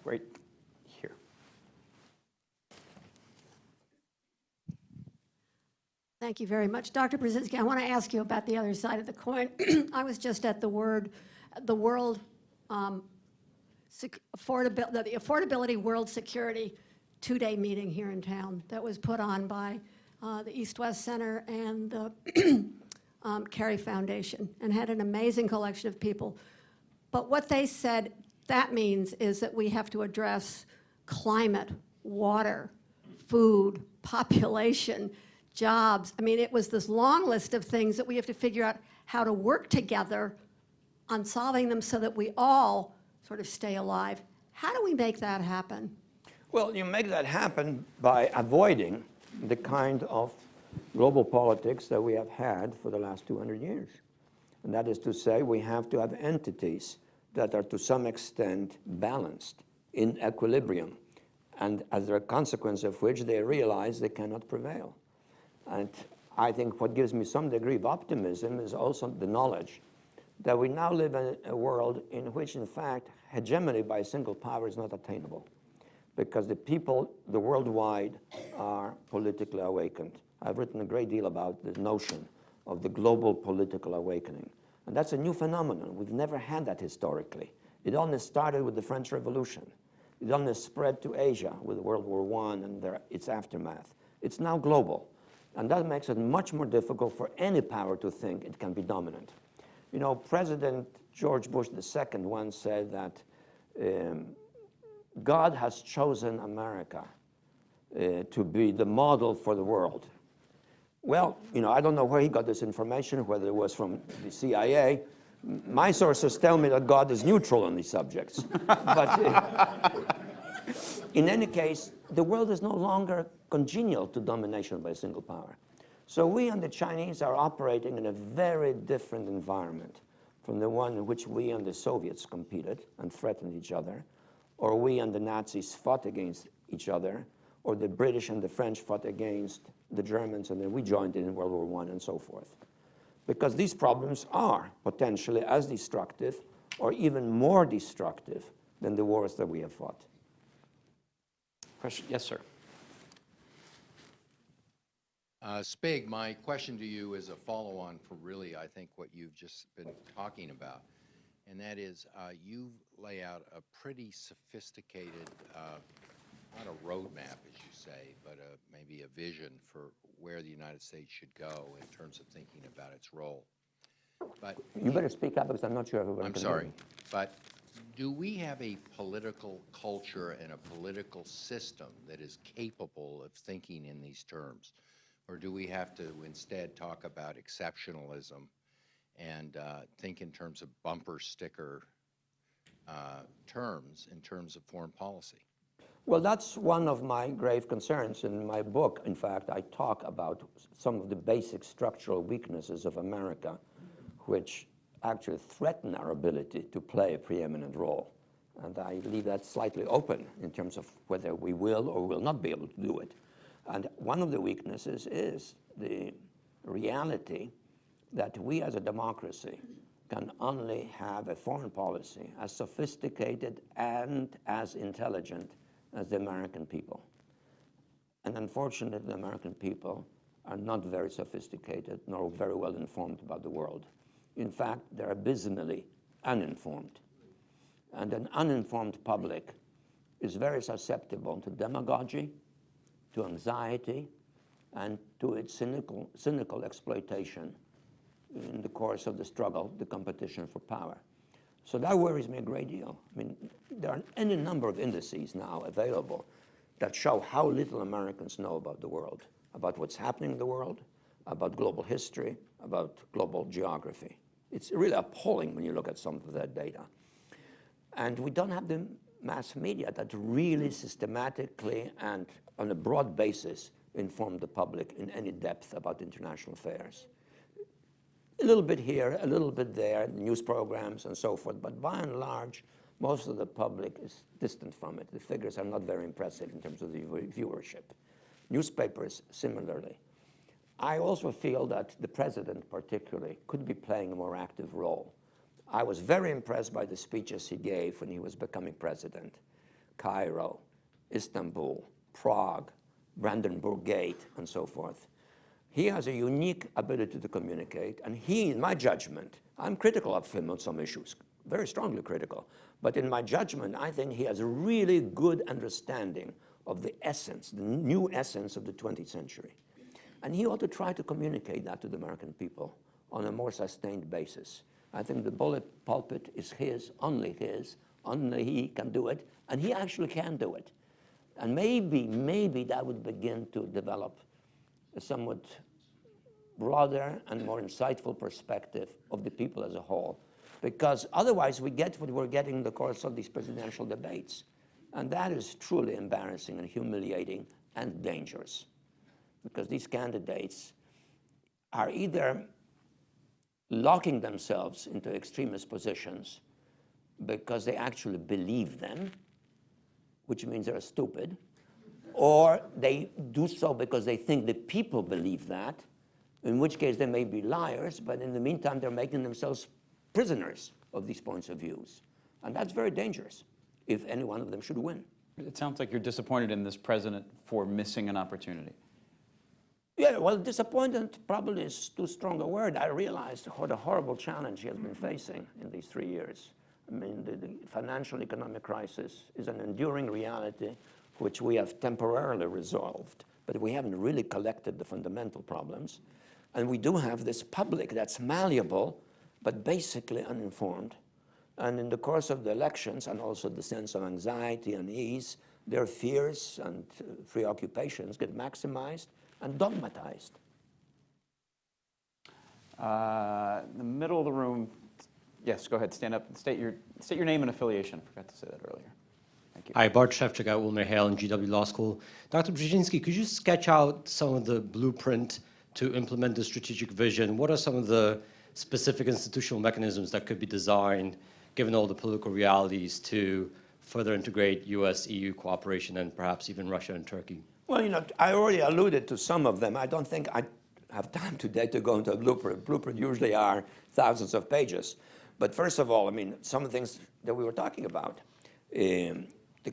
right here. Thank you very much. Dr. Brzezinski, I want to ask you about the other side of the coin. I was just at the World Affordability World Security two-day meeting here in town that was put on by the East-West Center and the Kerry Foundation, and had an amazing collection of people. But what they said that means is that we have to address climate, water, food, population, jobs. I mean, it was this long list of things that we have to figure out how to work together on solving them so that we all sort of stay alive. How do we make that happen? Well, you make that happen by avoiding the kind of global politics that we have had for the last 200 years. And that is to say, we have to have entities that are to some extent balanced, in equilibrium, and as a consequence of which they realize they cannot prevail. And I think what gives me some degree of optimism is also the knowledge that we now live in a world in which, in fact, hegemony by a single power is not attainable, because the people, the worldwide, are politically awakened. I've written a great deal about the notion of the global political awakening. And that's a new phenomenon. We've never had that historically. It only started with the French Revolution. It only spread to Asia with World War I and its aftermath. It's now global. And that makes it much more difficult for any power to think it can be dominant. You know, President George Bush II once said that God has chosen America to be the model for the world. Well, you know, I don't know where he got this information, whether it was from the CIA. My sources tell me that God is neutral on these subjects. But in any case, the world is no longer congenial to domination by a single power. So we and the Chinese are operating in a very different environment from the one in which we and the Soviets competed and threatened each other, or we and the Nazis fought against each other, or the British and the French fought against the Germans, and then we joined in World War I and so forth. Because these problems are potentially as destructive or even more destructive than the wars that we have fought. Question? Yes, sir. Spig, my question to you is a follow-on for really, I think, what you've just been talking about. And that is, you lay out a pretty sophisticated, not a roadmap, as you say, but maybe a vision for where the United States should go in terms of thinking about its role. But you better speak up, because I'm not sure everyone I'm can sorry, hear me. but do we have a political culture and a political system that is capable of thinking in these terms? Or do we have to instead talk about exceptionalism and think in terms of bumper sticker terms in terms of foreign policy? Well, that's one of my grave concerns. In my book, in fact, I talk about some of the basic structural weaknesses of America, which actually threaten our ability to play a preeminent role. And I leave that slightly open in terms of whether we will or will not be able to do it. And one of the weaknesses is the reality that we as a democracy can only have a foreign policy as sophisticated and as intelligent as the American people. And unfortunately, the American people are not very sophisticated nor very well informed about the world. In fact, they're abysmally uninformed. And an uninformed public is very susceptible to demagogy, to anxiety, and to its cynical exploitation in the course of the struggle, the competition for power. So that worries me a great deal. I mean, there are any number of indices now available that show how little Americans know about the world, about what's happening in the world, about global history, about global geography. It's really appalling when you look at some of that data. And we don't have the mass media that really systematically and on a broad basis inform the public in any depth about international affairs. A little bit here, a little bit there, news programs and so forth, but by and large, most of the public is distant from it. The figures are not very impressive in terms of the viewership. Newspapers, similarly. I also feel that the president, particularly, could be playing a more active role. I was very impressed by the speeches he gave when he was becoming president. Cairo, Istanbul, Prague, Brandenburg Gate, and so forth. He has a unique ability to communicate, and he, in my judgment, I'm critical of him on some issues, very strongly critical, but in my judgment, I think he has a really good understanding of the essence, the new essence of the 20th century. And he ought to try to communicate that to the American people on a more sustained basis. I think the bullet pulpit is his, only he can do it, and he actually can do it. And maybe that would begin to develop a somewhat broader and more insightful perspective of the people as a whole. Because otherwise we get what we're getting in the course of these presidential debates. And that is truly embarrassing and humiliating and dangerous. Because these candidates are either locking themselves into extremist positions because they actually believe them, which means they're stupid, or they do so because they think the people believe that, in which case they may be liars, but in the meantime they're making themselves prisoners of these points of views. And that's very dangerous if any one of them should win. It sounds like you're disappointed in this president for missing an opportunity. Yeah, well, disappointed probably is too strong a word. I realized what a horrible challenge he has been facing in these 3 years. I mean, the financial economic crisis is an enduring reality which we have temporarily resolved, but we haven't really collected the fundamental problems. And we do have this public that's malleable, but basically uninformed. And in the course of the elections, and also the sense of anxiety and ease, their fears and preoccupations get maximized and dogmatized. The middle of the room, yes, go ahead, stand up and state your name and affiliation. I forgot to say that earlier. Thank you. Hi, Bart Shevchik at Wilmer Hale and GW Law School. Dr. Brzezinski, could you sketch out some of the blueprint to implement the strategic vision? What are some of the specific institutional mechanisms that could be designed, given all the political realities, to further integrate US-EU cooperation and perhaps even Russia and Turkey? Well, you know, I already alluded to some of them. I don't think I have time today to go into a blueprint. Blueprint usually are thousands of pages. But first of all, I mean, some of the things that we were talking about, the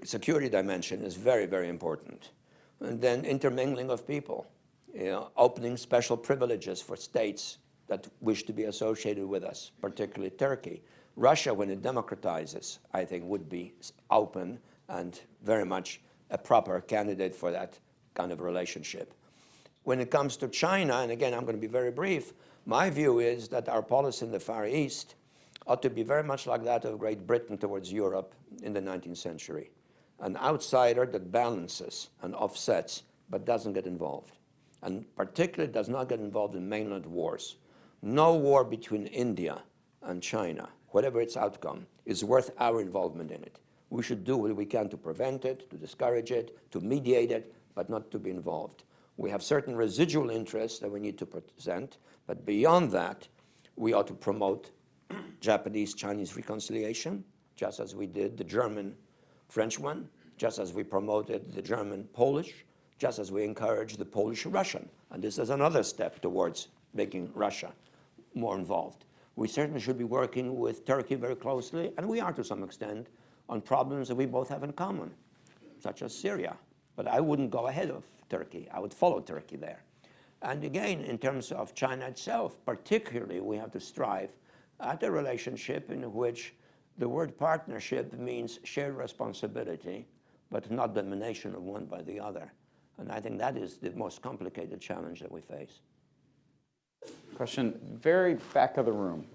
security dimension is very, very important. And then intermingling of people, you know, opening special privileges for states that wish to be associated with us, particularly Turkey. Russia, when it democratizes, I think would be open and very much a proper candidate for that kind of relationship. When it comes to China, and again, I'm going to be very brief, my view is that our policy in the Far East ought to be very much like that of Great Britain towards Europe in the 19th century. An outsider that balances and offsets, but doesn't get involved. And particularly does not get involved in mainland wars. No war between India and China, whatever its outcome, is worth our involvement in it. We should do what we can to prevent it, to discourage it, to mediate it, but not to be involved. We have certain residual interests that we need to present, but beyond that, we ought to promote Japanese-Chinese reconciliation, just as we did the German-French one, just as we promoted the German-Polish, just as we encouraged the Polish-Russian. And this is another step towards making Russia more involved. We certainly should be working with Turkey very closely, and we are to some extent, on problems that we both have in common, such as Syria. But I wouldn't go ahead of Turkey. I would follow Turkey there. And again, in terms of China itself, particularly, we have to strive at a relationship in which the word partnership means shared responsibility, but not domination of one by the other. And I think that is the most complicated challenge that we face. Question, very back of the room.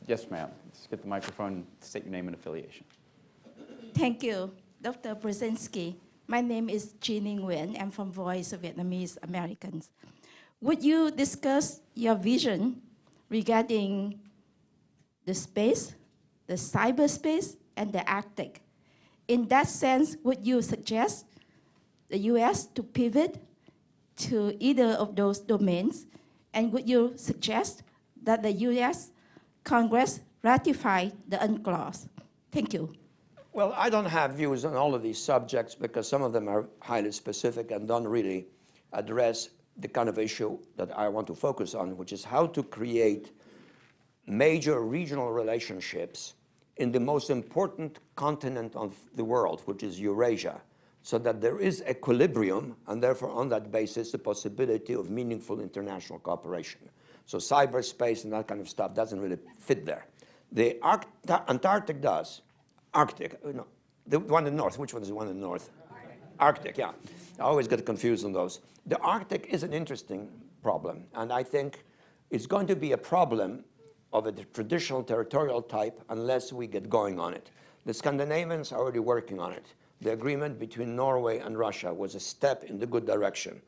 Yes, ma'am. Let's get the microphone, state your name and affiliation. Thank you, Dr. Brzezinski. My name is Jeanine Nguyen. I'm from Voice of Vietnamese Americans. Would you discuss your vision regarding the space, the cyberspace, and the Arctic? In that sense, would you suggest the US to pivot to either of those domains? And would you suggest that the US Congress ratify the UNCLOS? Thank you. Well, I don't have views on all of these subjects because some of them are highly specific and don't really address the kind of issue that I want to focus on, which is how to create major regional relationships in the most important continent of the world, which is Eurasia, so that there is equilibrium, and therefore on that basis the possibility of meaningful international cooperation. So cyberspace and that kind of stuff doesn't really fit there. The Antarctic does. Arctic, no, the one in the north. Which one is the one in the north? Arctic, yeah. I always get confused on those. The Arctic is an interesting problem, and I think it's going to be a problem of a traditional territorial type unless we get going on it. The Scandinavians are already working on it. The agreement between Norway and Russia was a step in the good direction.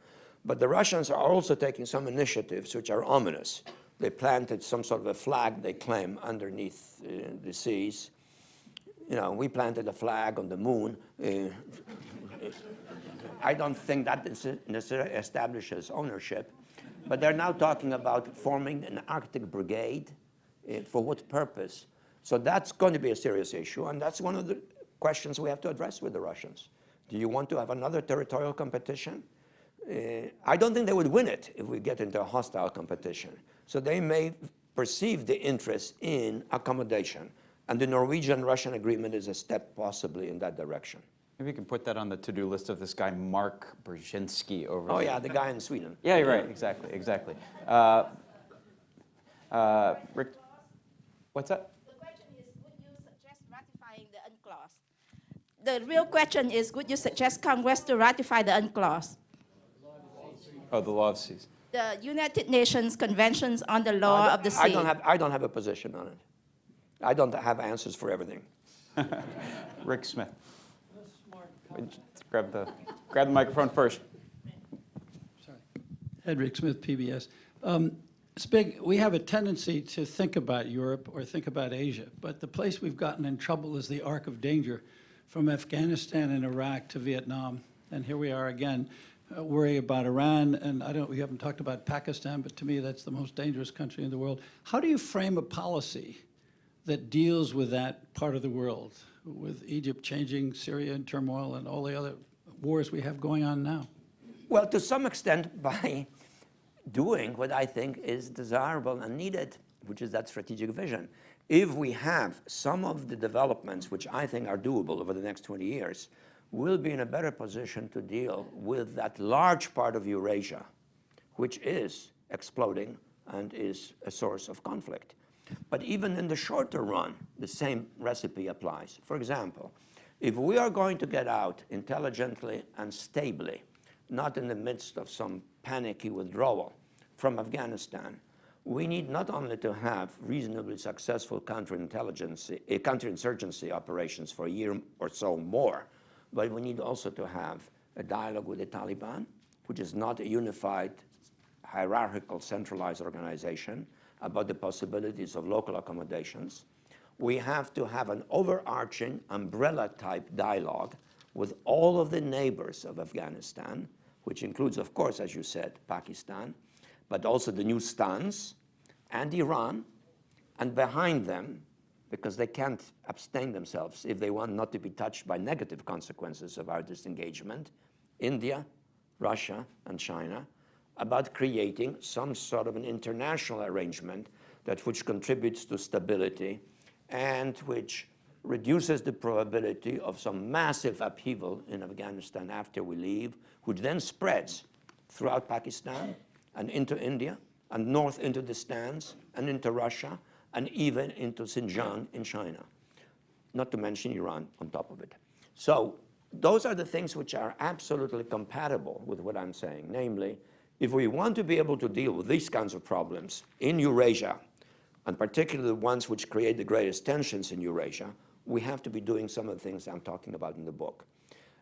But the Russians are also taking some initiatives which are ominous. They planted some sort of a flag, they claim, underneath the seas. You know, we planted a flag on the moon. I don't think that necessarily establishes ownership. But they're now talking about forming an Arctic brigade. For what purpose? So that's going to be a serious issue, and that's one of the questions we have to address with the Russians. Do you want to have another territorial competition? I don't think they would win it if we get into a hostile competition. So they may perceive the interest in accommodation, and the Norwegian-Russian agreement is a step possibly in that direction. Maybe you can put that on the to-do list of this guy, Mark Brzezinski, over Oh, there. yeah, the guy in Sweden. Yeah, you're right. Exactly, exactly. Rick, what's that? The question is, would you suggest ratifying the UNCLOS? The real question is, would you suggest Congress to ratify the UNCLOS? Oh, the law of seas. The United Nations Conventions on the Law of the Sea. I don't have a position on it. I don't have answers for everything. Rick Smith. Grab the microphone first. Sorry. Rick Smith, PBS. Spig, we have a tendency to think about Europe or think about Asia, but the place we've gotten in trouble is the arc of danger from Afghanistan and Iraq to Vietnam. And here we are again, worrying about Iran, and we haven't talked about Pakistan, but to me that's the most dangerous country in the world. How do you frame a policy that deals with that part of the world, with Egypt changing, Syria in turmoil, and all the other wars we have going on now? Well, to some extent by doing what I think is desirable and needed, which is that strategic vision. If we have some of the developments which I think are doable over the next 20 years, we'll be in a better position to deal with that large part of Eurasia, which is exploding and is a source of conflict. But even in the shorter run, the same recipe applies. For example, if we are going to get out intelligently and stably, not in the midst of some panicky withdrawal from Afghanistan, we need not only to have reasonably successful counterinsurgency operations for a year or so more, but we need also to have a dialogue with the Taliban, which is not a unified, hierarchical, centralized organization, about the possibilities of local accommodations. We have to have an overarching umbrella-type dialogue with all of the neighbors of Afghanistan, which includes, of course, as you said, Pakistan, but also the new stans and Iran, and behind them, because they can't abstain themselves if they want not to be touched by negative consequences of our disengagement, India, Russia, and China, about creating some sort of an international arrangement which contributes to stability and which reduces the probability of some massive upheaval in Afghanistan after we leave, which then spreads throughout Pakistan and into India and north into the stans and into Russia and even into Xinjiang in China, not to mention Iran on top of it. So those are the things which are absolutely compatible with what I'm saying, namely, if we want to be able to deal with these kinds of problems in Eurasia, and particularly the ones which create the greatest tensions in Eurasia, we have to be doing some of the things I'm talking about in the book.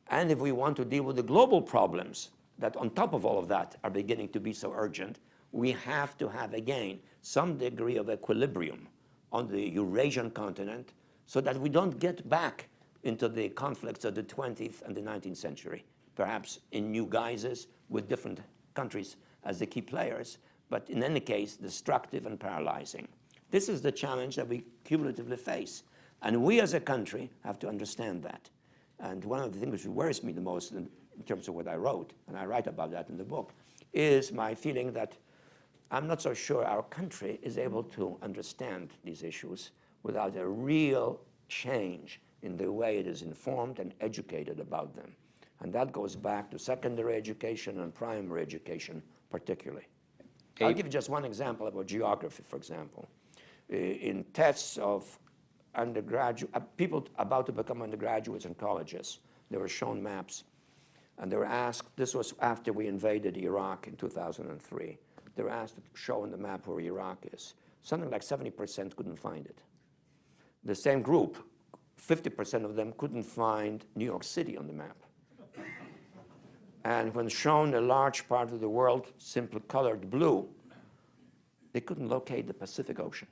And if we want to deal with the global problems that on top of all of that are beginning to be so urgent, we have to have, again, some degree of equilibrium on the Eurasian continent so that we don't get back into the conflicts of the 20th and the 19th century, perhaps in new guises with different countries as the key players, but in any case, destructive and paralyzing. This is the challenge that we cumulatively face. And we as a country have to understand that. And one of the things which worries me the most in terms of what I wrote, and I write about that in the book, is my feeling that I'm not so sure our country is able to understand these issues without a real change in the way it is informed and educated about them. And that goes back to secondary education and primary education particularly. I'll give you just one example about geography, for example. In tests of undergraduate, people about to become undergraduates in colleges, they were shown maps, and they were asked, this was after we invaded Iraq in 2003, they were asked to show on the map where Iraq is. Something like 70% couldn't find it. The same group, 50% of them couldn't find New York City on the map. And when shown a large part of the world simply colored blue, they couldn't locate the Pacific Ocean.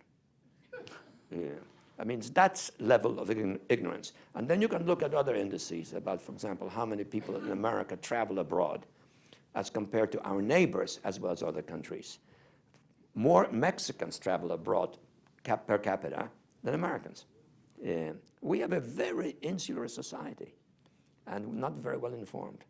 Yeah. I mean, it's that level of ignorance. And then you can look at other indices about, for example, how many people in America travel abroad as compared to our neighbors as well as other countries. More Mexicans travel abroad per capita than Americans. We have a very insular society and not very well informed.